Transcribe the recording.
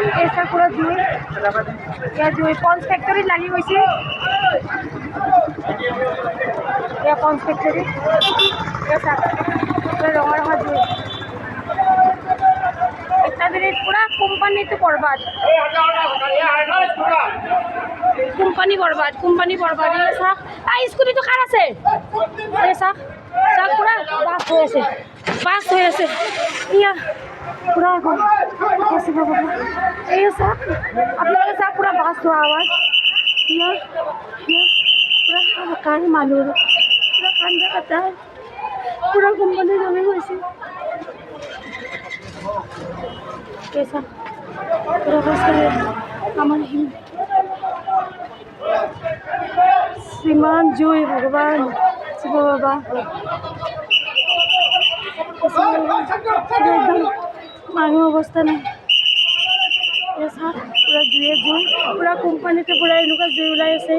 ऐसा पूरा जुई या जुई पॉन्स फैक्ट्री लगी गई या पॉन्स फैक्ट्री ऐसा पूरा रंगा रंगा जुई इतना दिन पूरा কোম্পানি तो बर्बाद কোম্পানি বরবাদ এই চাক স্কুটি তো কার আছে এই চাক চাক পুরা বাস হয়ে আছে ইয়া পুরা कैसे बाबा ये सब आप लोगों के साथ पूरा बास हुआ आवाज ये पूरा कान मालूम पूरा कान जाता है पूरा कंपनी जमी वैसे कैसा पूरा बस हमारे ही श्रीमान जोई भगवान शिव बाबा एकदम মানুহ অৱস্থা নাই পুৰা জুই পুৰা কোম্পানীতে পুৰা এনেকুৱা জুই ওলাই আছে